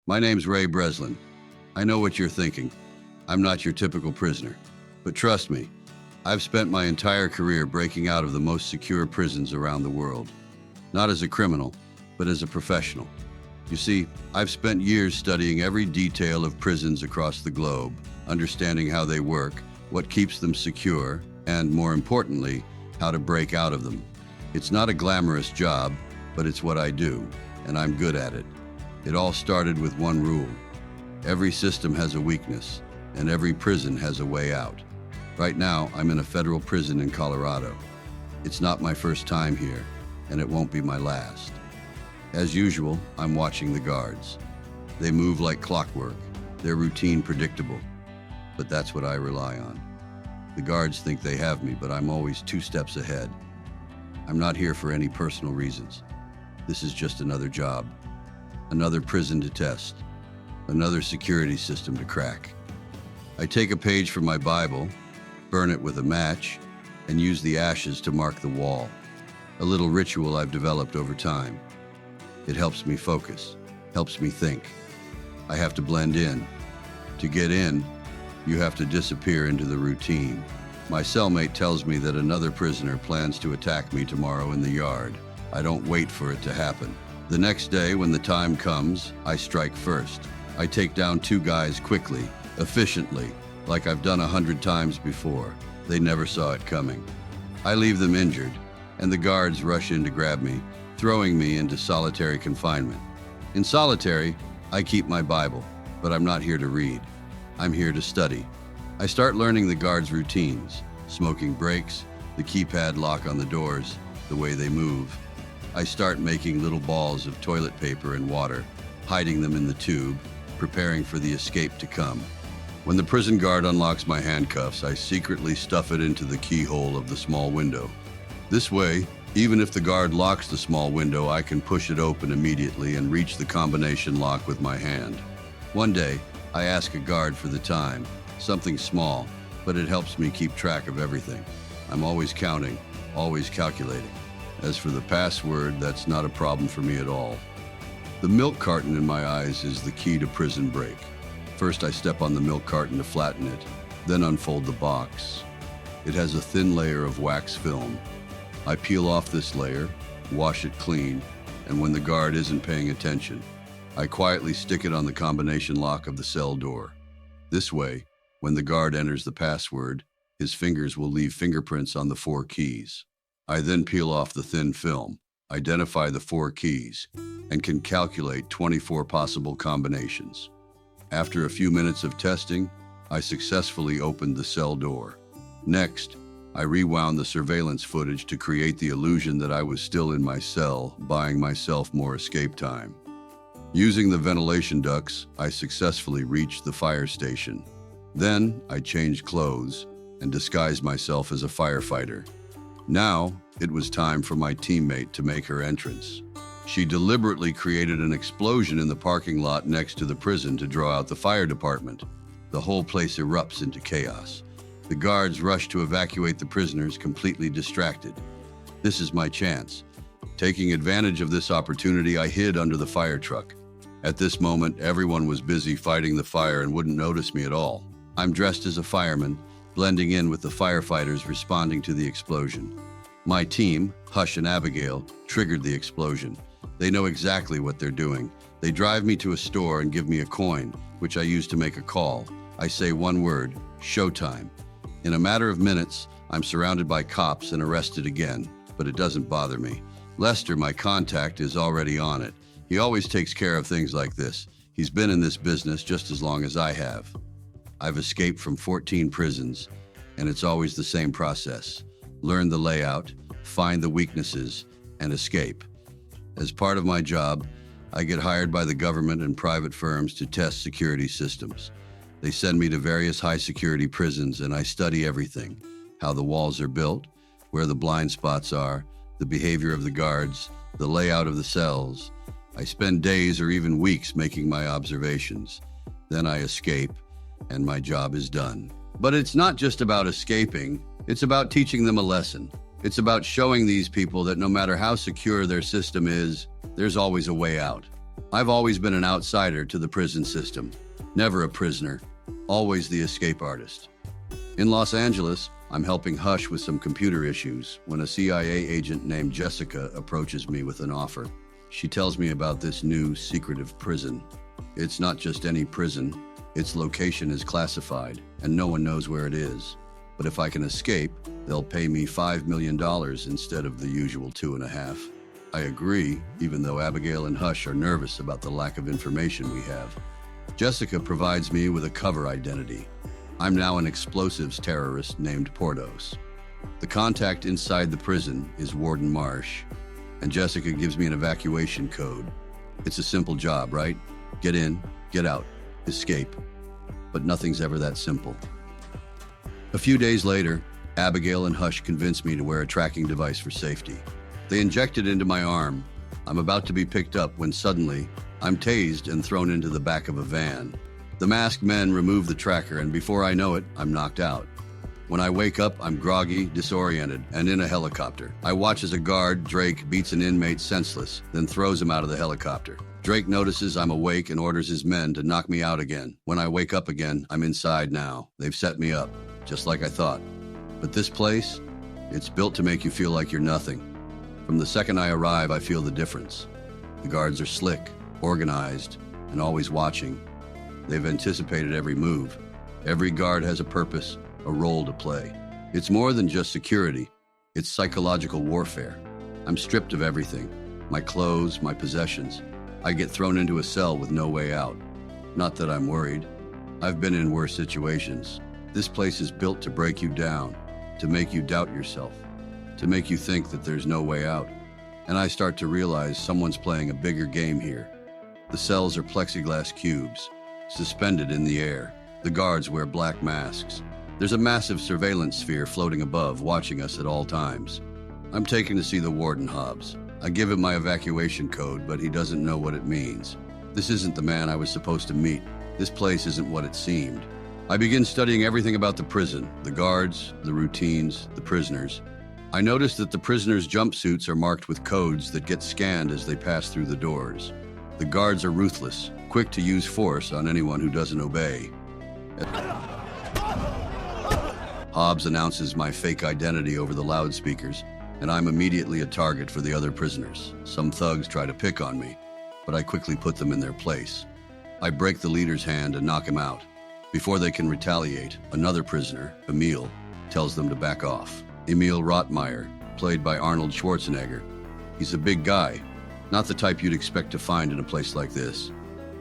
My name's Ray Breslin. I know what you're thinking. I'm not your typical prisoner. But trust me, I've spent my entire career breaking out of the most secure prisons around the world. Not as a criminal, but as a professional. You see, I've spent years studying every detail of prisons across the globe, understanding how they work, what keeps them secure, and more importantly, how to break out of them. It's not a glamorous job, but it's what I do, and I'm good at it. It all started with one rule. Every system has a weakness, and every prison has a way out. Right now, I'm in a federal prison in Colorado. It's not my first time here, and it won't be my last. As usual, I'm watching the guards. They move like clockwork, their routine predictable, but that's what I rely on. The guards think they have me, but I'm always 2 steps ahead. I'm not here for any personal reasons. This is just another job, another prison to test, another security system to crack. I take a page from my Bible, burn it with a match, and use the ashes to mark the wall, a little ritual I've developed over time. It helps me focus, helps me think. I have to blend in. To get in, you have to disappear into the routine. My cellmate tells me that another prisoner plans to attack me tomorrow in the yard. I don't wait for it to happen. The next day, when the time comes, I strike first. I take down 2 guys quickly, efficiently, like I've done 100 times before. They never saw it coming. I leave them injured, and the guards rush in to grab me, throwing me into solitary confinement. In solitary, I keep my Bible, but I'm not here to read. I'm here to study. I start learning the guards' routines, smoking breaks, the keypad lock on the doors, the way they move. I start making little balls of toilet paper and water, hiding them in the tube, preparing for the escape to come. When the prison guard unlocks my handcuffs, I secretly stuff it into the keyhole of the small window. This way, even if the guard locks the small window, I can push it open immediately and reach the combination lock with my hand. One day, I ask a guard for the time, something small, but it helps me keep track of everything. I'm always counting, always calculating. As for the password, that's not a problem for me at all. The milk carton in my eyes is the key to prison break. First, I step on the milk carton to flatten it, then unfold the box. It has a thin layer of wax film. I peel off this layer, wash it clean, and when the guard isn't paying attention, I quietly stick it on the combination lock of the cell door. This way, when the guard enters the password, his fingers will leave fingerprints on the 4 keys. I then peel off the thin film, identify the 4 keys, and can calculate 24 possible combinations. After a few minutes of testing, I successfully opened the cell door. Next, I rewound the surveillance footage to create the illusion that I was still in my cell, buying myself more escape time. Using the ventilation ducts, I successfully reached the fire station. Then, I changed clothes and disguised myself as a firefighter. Now, it was time for my teammate to make her entrance. She deliberately created an explosion in the parking lot next to the prison to draw out the fire department. The whole place erupts into chaos. The guards rush to evacuate the prisoners, completely distracted. This is my chance. Taking advantage of this opportunity, I hid under the fire truck. At this moment, everyone was busy fighting the fire and wouldn't notice me at all. I'm dressed as a fireman, blending in with the firefighters responding to the explosion. My team, Hush and Abigail, triggered the explosion. They know exactly what they're doing. They drive me to a store and give me a coin, which I use to make a call. I say one word, showtime. In a matter of minutes, I'm surrounded by cops and arrested again, but it doesn't bother me. Lester, my contact, is already on it. He always takes care of things like this. He's been in this business just as long as I have. I've escaped from 14 prisons, and it's always the same process. Learn the layout, find the weaknesses, and escape. As part of my job, I get hired by the government and private firms to test security systems. They send me to various high-security prisons, and I study everything: how the walls are built, where the blind spots are, the behavior of the guards, the layout of the cells. I spend days or even weeks making my observations. Then I escape, and my job is done. But it's not just about escaping, it's about teaching them a lesson. It's about showing these people that no matter how secure their system is, there's always a way out. I've always been an outsider to the prison system, never a prisoner, always the escape artist. In Los Angeles, I'm helping Hush with some computer issues when a CIA agent named Jessica approaches me with an offer. She tells me about this new secretive prison. It's not just any prison, its location is classified and no one knows where it is. But if I can escape, they'll pay me $5 million instead of the usual 2.5. I agree, even though Abigail and Hush are nervous about the lack of information we have. Jessica provides me with a cover identity. I'm now an explosives terrorist named Portos. The contact inside the prison is Warden Marsh, and Jessica gives me an evacuation code. It's a simple job, right? Get in, get out, escape. But nothing's ever that simple. A few days later, Abigail and Hush convince me to wear a tracking device for safety. They inject it into my arm. I'm about to be picked up when suddenly, I'm tased and thrown into the back of a van. The masked men remove the tracker, and before I know it, I'm knocked out. When I wake up, I'm groggy, disoriented, and in a helicopter. I watch as a guard, Drake, beats an inmate senseless, then throws him out of the helicopter. Drake notices I'm awake and orders his men to knock me out again. When I wake up again, I'm inside now. They've set me up, just like I thought. But this place, it's built to make you feel like you're nothing. From the second I arrive, I feel the difference. The guards are slick, organized, and always watching. They've anticipated every move. Every guard has a purpose, a role to play. It's more than just security. It's psychological warfare. I'm stripped of everything. My clothes, my possessions. I get thrown into a cell with no way out. Not that I'm worried. I've been in worse situations. This place is built to break you down, to make you doubt yourself, to make you think that there's no way out. And I start to realize someone's playing a bigger game here. The cells are plexiglass cubes, suspended in the air. The guards wear black masks. There's a massive surveillance sphere floating above, watching us at all times. I'm taken to see the warden, Hobbs. I give him my evacuation code, but he doesn't know what it means. This isn't the man I was supposed to meet. This place isn't what it seemed. I begin studying everything about the prison, the guards, the routines, the prisoners. I notice that the prisoners' jumpsuits are marked with codes that get scanned as they pass through the doors. The guards are ruthless, quick to use force on anyone who doesn't obey. Hobbs announces my fake identity over the loudspeakers, and I'm immediately a target for the other prisoners. Some thugs try to pick on me, but I quickly put them in their place. I break the leader's hand and knock him out. Before they can retaliate, another prisoner, Emil, tells them to back off. Emil Rottmeyer, played by Arnold Schwarzenegger. He's a big guy, not the type you'd expect to find in a place like this.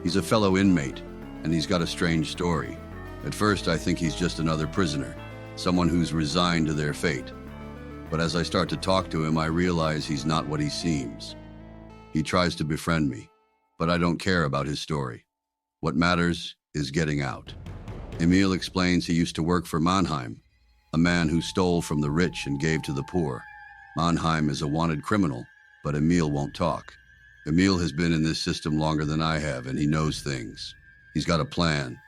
He's a fellow inmate, and he's got a strange story. At first, I think he's just another prisoner, someone who's resigned to their fate. But as I start to talk to him, I realize he's not what he seems. He tries to befriend me, but I don't care about his story. What matters is getting out. Emil explains he used to work for Mannheim, a man who stole from the rich and gave to the poor. Mannheim is a wanted criminal, but Emil won't talk. Emil has been in this system longer than I have, and he knows things. He's got a plan.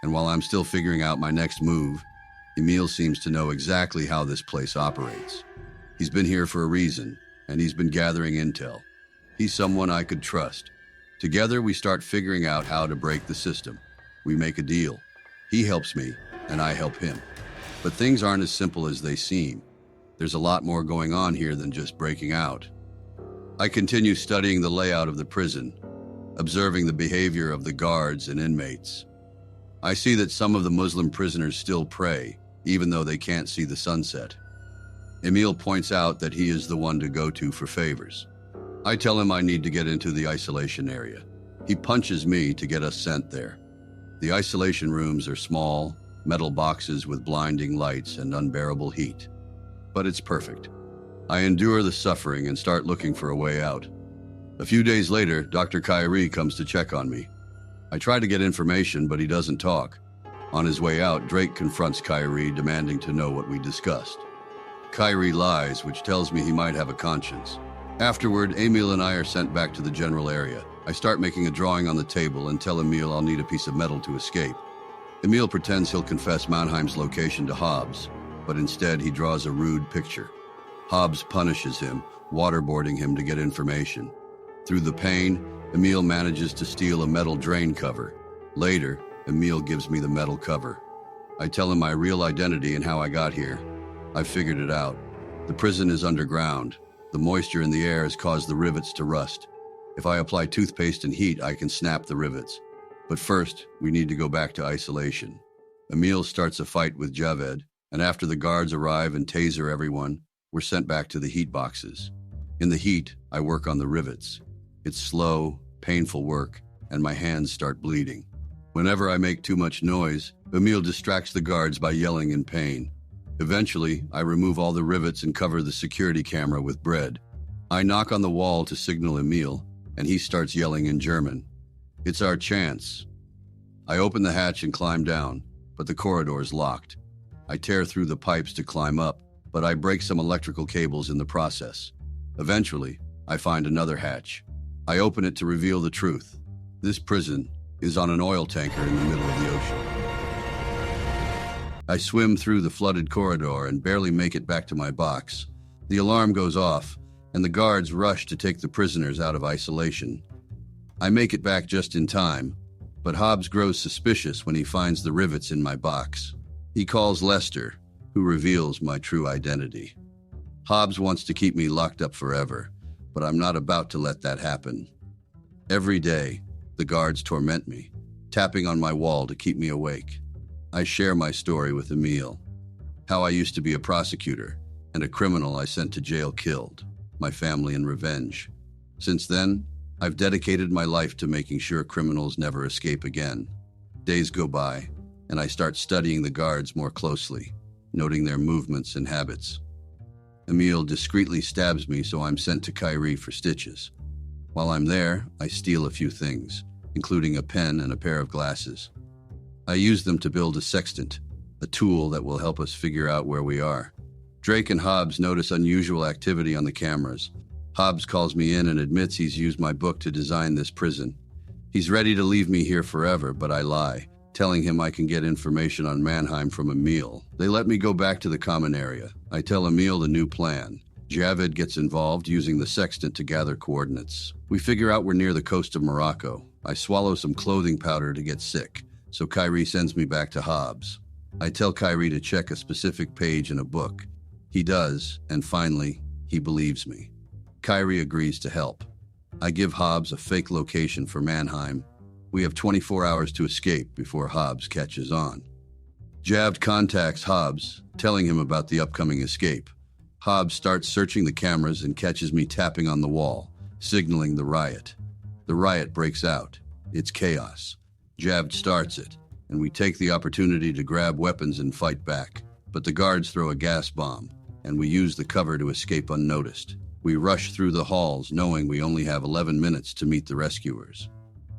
And while I'm still figuring out my next move, Emil seems to know exactly how this place operates. He's been here for a reason, and he's been gathering intel. He's someone I could trust. Together, we start figuring out how to break the system. We make a deal. He helps me, and I help him. But things aren't as simple as they seem. There's a lot more going on here than just breaking out. I continue studying the layout of the prison, observing the behavior of the guards and inmates. I see that some of the Muslim prisoners still pray, even though they can't see the sunset. Emil points out that he is the one to go to for favors. I tell him I need to get into the isolation area. He punches me to get us sent there. The isolation rooms are small, metal boxes with blinding lights and unbearable heat. But it's perfect. I endure the suffering and start looking for a way out. A few days later, Dr. Kyrie comes to check on me. I try to get information, but he doesn't talk. On his way out, Drake confronts Kyrie, demanding to know what we discussed. Kyrie lies, which tells me he might have a conscience. Afterward, Emil and I are sent back to the general area. I start making a drawing on the table and tell Emil I'll need a piece of metal to escape. Emil pretends he'll confess Mannheim's location to Hobbs, but instead he draws a rude picture. Hobbs punishes him, waterboarding him to get information. Through the pain, Emil manages to steal a metal drain cover. Later, Emil gives me the metal cover. I tell him my real identity and how I got here. I've figured it out. The prison is underground. The moisture in the air has caused the rivets to rust. If I apply toothpaste and heat, I can snap the rivets. But first, we need to go back to isolation. Emil starts a fight with Javed, and after the guards arrive and taser everyone, we're sent back to the heat boxes. In the heat, I work on the rivets. It's slow, painful work, and my hands start bleeding. Whenever I make too much noise, Emil distracts the guards by yelling in pain. Eventually, I remove all the rivets and cover the security camera with bread. I knock on the wall to signal Emil, and he starts yelling in German. It's our chance. I open the hatch and climb down, but the corridor is locked. I tear through the pipes to climb up, but I break some electrical cables in the process. Eventually, I find another hatch. I open it to reveal the truth. This prison is on an oil tanker in the middle of the ocean. I swim through the flooded corridor and barely make it back to my box. The alarm goes off, and the guards rush to take the prisoners out of isolation. I make it back just in time, but Hobbs grows suspicious when he finds the rivets in my box. He calls Lester, who reveals my true identity. Hobbs wants to keep me locked up forever, but I'm not about to let that happen. Every day, the guards torment me, tapping on my wall to keep me awake. I share my story with Emil, how I used to be a prosecutor and a criminal I sent to jail killed, my family in revenge. Since then, I've dedicated my life to making sure criminals never escape again. Days go by, and I start studying the guards more closely, noting their movements and habits. Emil discreetly stabs me, so I'm sent to Kyrie for stitches. While I'm there, I steal a few things, including a pen and a pair of glasses. I use them to build a sextant, a tool that will help us figure out where we are. Drake and Hobbs notice unusual activity on the cameras. Hobbs calls me in and admits he's used my book to design this prison. He's ready to leave me here forever, but I lie, telling him I can get information on Mannheim from Emil. They let me go back to the common area. I tell Emil the new plan. Javed gets involved, using the sextant to gather coordinates. We figure out we're near the coast of Morocco. I swallow some clothing powder to get sick, so Kyrie sends me back to Hobbs. I tell Kyrie to check a specific page in a book. He does, and finally, he believes me. Kyrie agrees to help. I give Hobbs a fake location for Mannheim. We have 24 hours to escape before Hobbs catches on. Javed contacts Hobbs, telling him about the upcoming escape. Hobbs starts searching the cameras and catches me tapping on the wall, signaling the riot. The riot breaks out. It's chaos. Javed starts it, and we take the opportunity to grab weapons and fight back. But the guards throw a gas bomb, and we use the cover to escape unnoticed. We rush through the halls, knowing we only have 11 minutes to meet the rescuers.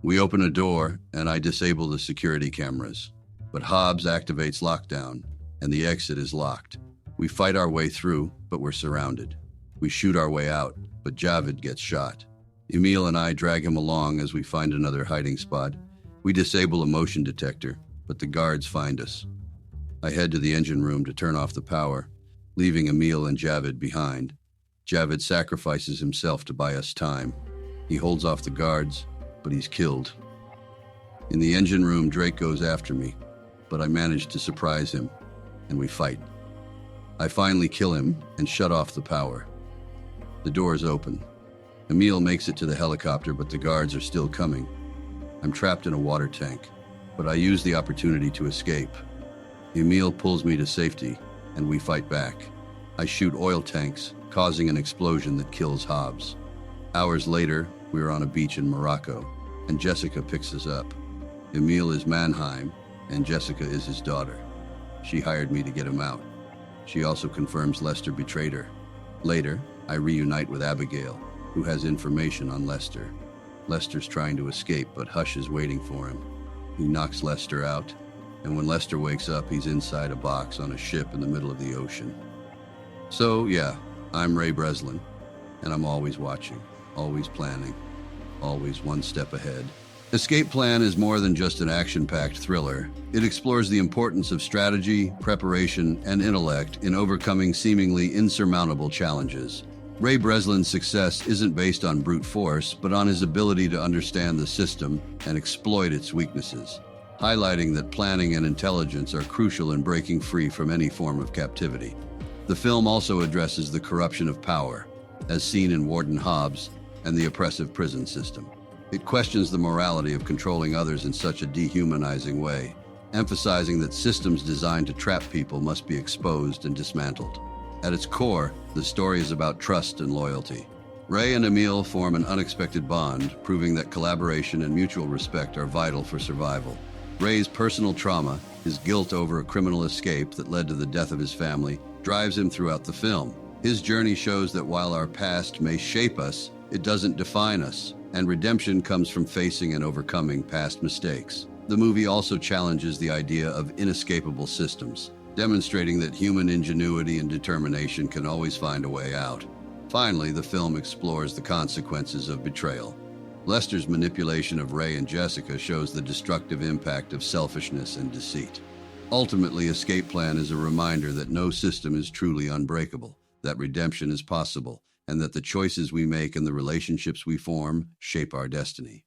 We open a door, and I disable the security cameras. But Hobbs activates lockdown, and the exit is locked. We fight our way through, but we're surrounded. We shoot our way out, but Javed gets shot. Emil and I drag him along as we find another hiding spot. We disable a motion detector, but the guards find us. I head to the engine room to turn off the power, leaving Emil and Javed behind. Javed sacrifices himself to buy us time. He holds off the guards, but he's killed. In the engine room, Drake goes after me, but I manage to surprise him, and we fight. I finally kill him and shut off the power. The doors open. Emil makes it to the helicopter, but the guards are still coming. I'm trapped in a water tank, but I use the opportunity to escape. Emil pulls me to safety, and we fight back. I shoot oil tanks, causing an explosion that kills Hobbs. Hours later, we are on a beach in Morocco, and Jessica picks us up. Emil is Mannheim, and Jessica is his daughter. She hired me to get him out. She also confirms Lester betrayed her. Later, I reunite with Abigail, who has information on Lester. Lester's trying to escape, but Hush is waiting for him. He knocks Lester out, and when Lester wakes up, he's inside a box on a ship in the middle of the ocean. So, yeah, I'm Ray Breslin, and I'm always watching, always planning, always one step ahead. Escape Plan is more than just an action-packed thriller. It explores the importance of strategy, preparation, and intellect in overcoming seemingly insurmountable challenges. Ray Breslin's success isn't based on brute force, but on his ability to understand the system and exploit its weaknesses, highlighting that planning and intelligence are crucial in breaking free from any form of captivity. The film also addresses the corruption of power, as seen in Warden Hobbs and the oppressive prison system. It questions the morality of controlling others in such a dehumanizing way, emphasizing that systems designed to trap people must be exposed and dismantled. At its core, the story is about trust and loyalty. Ray and Emil form an unexpected bond, proving that collaboration and mutual respect are vital for survival. Ray's personal trauma, his guilt over a criminal escape that led to the death of his family, drives him throughout the film. His journey shows that while our past may shape us, it doesn't define us, and redemption comes from facing and overcoming past mistakes. The movie also challenges the idea of inescapable systems, demonstrating that human ingenuity and determination can always find a way out. Finally, the film explores the consequences of betrayal. Lester's manipulation of Ray and Jessica shows the destructive impact of selfishness and deceit. Ultimately, Escape Plan is a reminder that no system is truly unbreakable, that redemption is possible, and that the choices we make and the relationships we form shape our destiny.